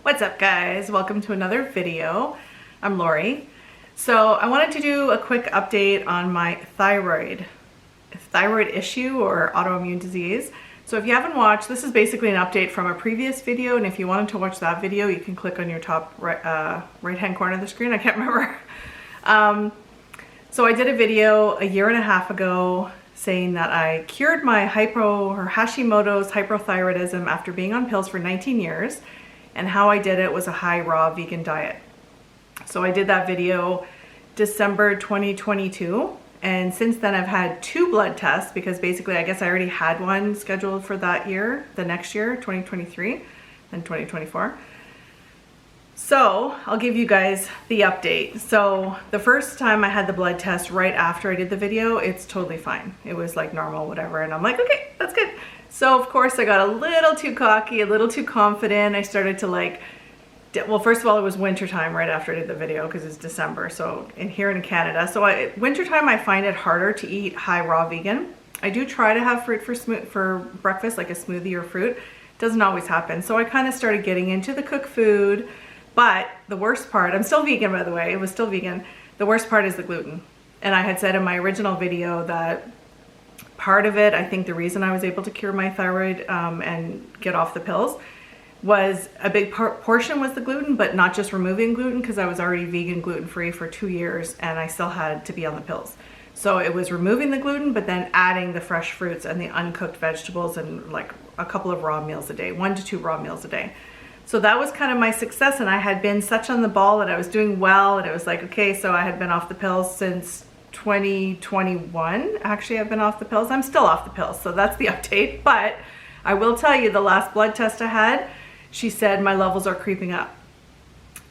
What's up guys? Welcome to another video. I'm Lori. So I wanted to do a quick update on my thyroid issue or autoimmune disease. So if you haven't watched, this is basically an update from a previous video, and if you wanted to watch that video, you can click on your top right hand corner of the screen. I can't remember. So I did a video a year and a half ago saying that I cured my Hashimoto's hypothyroidism after being on pills for 19 years, and how I did it was a high raw vegan diet. So I did that video December 2022, and since then I've had 2 blood tests because basically I guess I already had one scheduled for that year, the next year, 2023 and 2024. So I'll give you guys the update. So the first time I had the blood test right after I did the video, it's totally fine. It was like normal, whatever. And I'm like, okay, that's good. So of course I got a little too cocky, a little too confident. I started to well, first of all, it was winter time right after I did the video because it's December. So here in Canada. So wintertime, I find it harder to eat high raw vegan. I do try to have fruit for breakfast, like a smoothie or fruit. It doesn't always happen. So I kind of started getting into the cooked food. But the worst part, I'm still vegan by the way, it was still vegan. The worst part is the gluten. And I had said in my original video that part of it, I think the reason I was able to cure my thyroid and get off the pills was a big portion was the gluten, but not just removing gluten, because I was already vegan gluten-free for 2 years and I still had to be on the pills. So it was removing the gluten, but then adding the fresh fruits and the uncooked vegetables and like a couple of raw meals a day, 1 to 2 raw meals a day. So that was kind of my success, and I had been such on the ball and I was doing well, and it was like, okay, so I had been off the pills since 2021. Actually, I've been off the pills. I'm still off the pills, so that's the update. But I will tell you, the last blood test I had, she said my levels are creeping up.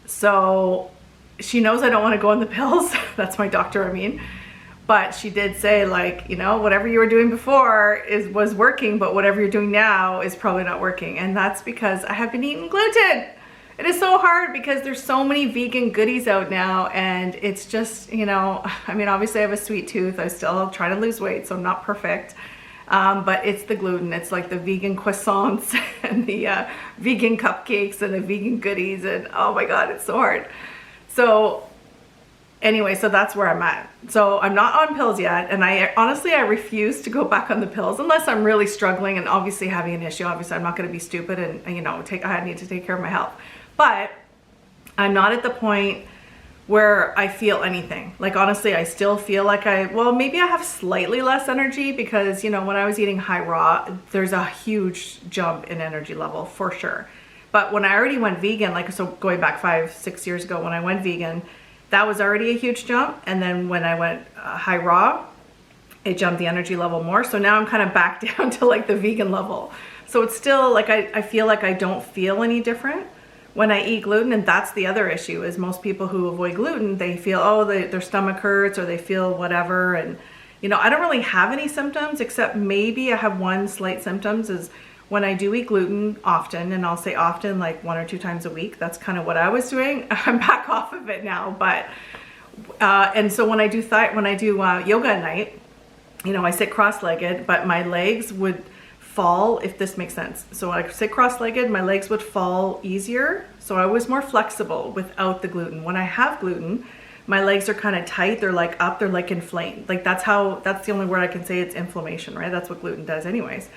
So she knows I don't want to go on the pills. That's my doctor, I mean. But she did say, like, you know, whatever you were doing before was working, but whatever you're doing now is probably not working. And that's because I have been eating gluten. It is so hard because there's so many vegan goodies out now, and it's just, you know, I mean, obviously I have a sweet tooth. I still try to lose weight, so I'm not perfect. But it's the gluten. It's like the vegan croissants and the vegan cupcakes and the vegan goodies, and oh my God, it's so hard. So anyway, so that's where I'm at. So I'm not on pills yet, and honestly I refuse to go back on the pills unless I'm really struggling and obviously having an issue. Obviously I'm not going to be stupid and you know, I need to take care of my health. But I'm not at the point where I feel anything. Like honestly, I still feel like well, maybe I have slightly less energy because, you know, when I was eating high raw, there's a huge jump in energy level for sure. But when I already went vegan, like, so going back 5-6 years ago when I went vegan, that was already a huge jump. And then when I went high raw, it jumped the energy level more. So now I'm kind of back down to like the vegan level. So it's still like, I feel like I don't feel any different when I eat gluten. And that's the other issue, is most people who avoid gluten, they feel, oh, their stomach hurts or they feel whatever. And, you know, I don't really have any symptoms, except maybe I have one slight symptoms is when I do eat gluten often, and I'll say often, like 1 or 2 times a week. That's kind of what I was doing. I'm back off of it now, but and so when I do yoga at night, you know, I sit cross-legged, but my legs would fall, if this makes sense. So I sit cross-legged, my legs would fall easier. So I was more flexible without the gluten. When I have gluten, my legs are kind of tight. They're like up, they're like inflamed. Like that's the only word I can say. It's inflammation, right? That's what gluten does anyways.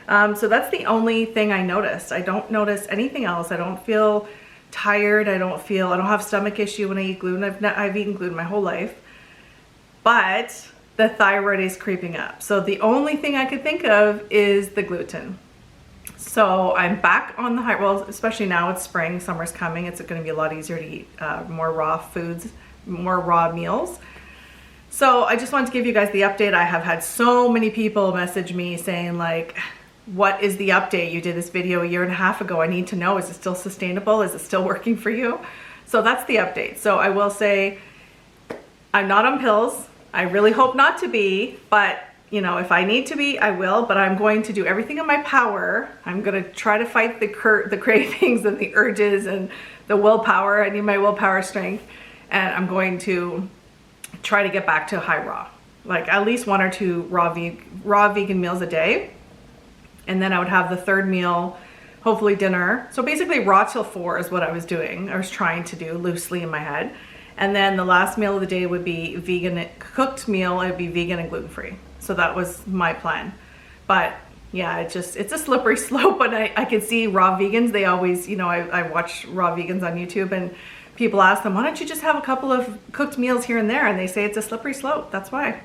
So that's the only thing I noticed. I don't notice anything else. I don't feel tired. I don't have stomach issue when I eat gluten. I've eaten gluten my whole life, but the thyroid is creeping up. So the only thing I could think of is the gluten. So I'm back on the high, well, especially now it's spring, summer's coming. It's going to be a lot easier to eat more raw foods, more raw meals. So I just wanted to give you guys the update. I have had so many people message me saying like, what is the update? You did this video a year and a half ago. I need to know, is it still sustainable? Is it still working for you? So that's the update. So I will say I'm not on pills. I really hope not to be, but you know, if I need to be, I will, but I'm going to do everything in my power. I'm going to try to fight the cravings and the urges and the willpower. I need my willpower strength, and I'm going to try to get back to high raw, like at least 1 or 2 raw vegan meals a day. And then I would have the third meal hopefully dinner. So basically raw till 4 is what I was doing. I was trying to do loosely in my head. And then the last meal of the day would be vegan, cooked meal. It would be vegan and gluten-free. So that was my plan. But yeah, it's a slippery slope. And I can see raw vegans, they always, you know, I watch raw vegans on YouTube, and people ask them, why don't you just have a couple of cooked meals here and there? And they say it's a slippery slope. That's why.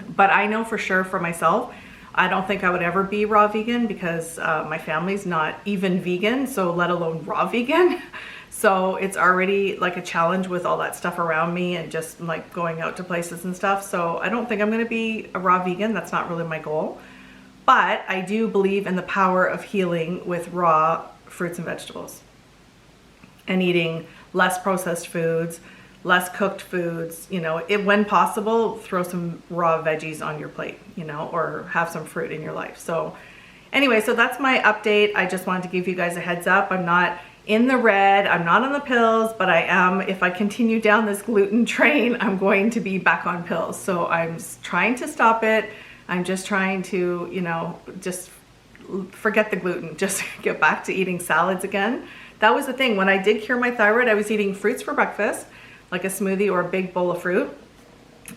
But I know for sure for myself, I don't think I would ever be raw vegan because my family's not even vegan, so let alone raw vegan. So it's already like a challenge with all that stuff around me and just like going out to places and stuff. So I don't think I'm gonna be a raw vegan. That's not really my goal. But I do believe in the power of healing with raw fruits and vegetables and eating less processed foods, less cooked foods, you know, when possible, throw some raw veggies on your plate, you know, or have some fruit in your life. So anyway, so that's my update. I just wanted to give you guys a heads up. I'm not in the red, I'm not on the pills, but I am, if I continue down this gluten train, I'm going to be back on pills. So I'm trying to stop it. I'm just trying to, you know, just forget the gluten, just get back to eating salads again. That was the thing. When I did cure my thyroid, I was eating fruits for breakfast, like a smoothie or a big bowl of fruit.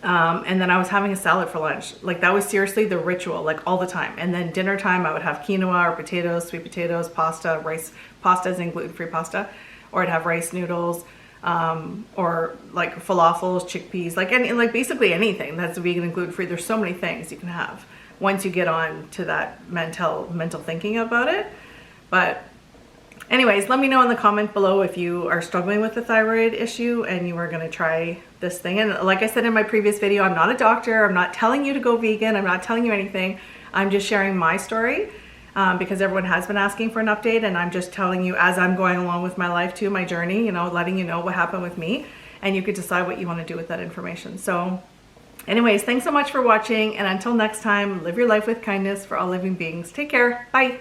And then I was having a salad for lunch. Like that was seriously the ritual, like all the time. And then dinner time, I would have quinoa or potatoes, sweet potatoes, pasta, rice, pastas and gluten-free pasta, or I'd have rice noodles, or like falafels, chickpeas, like basically anything that's vegan and gluten-free. There's so many things you can have once you get on to that mental thinking about it. But anyways, let me know in the comment below if you are struggling with the thyroid issue and you are going to try this thing. And like I said in my previous video, I'm not a doctor. I'm not telling you to go vegan. I'm not telling you anything. I'm just sharing my story because everyone has been asking for an update, and I'm just telling you as I'm going along with my life too, my journey, you know, letting you know what happened with me, and you could decide what you want to do with that information. So anyways, thanks so much for watching, and until next time, live your life with kindness for all living beings. Take care. Bye.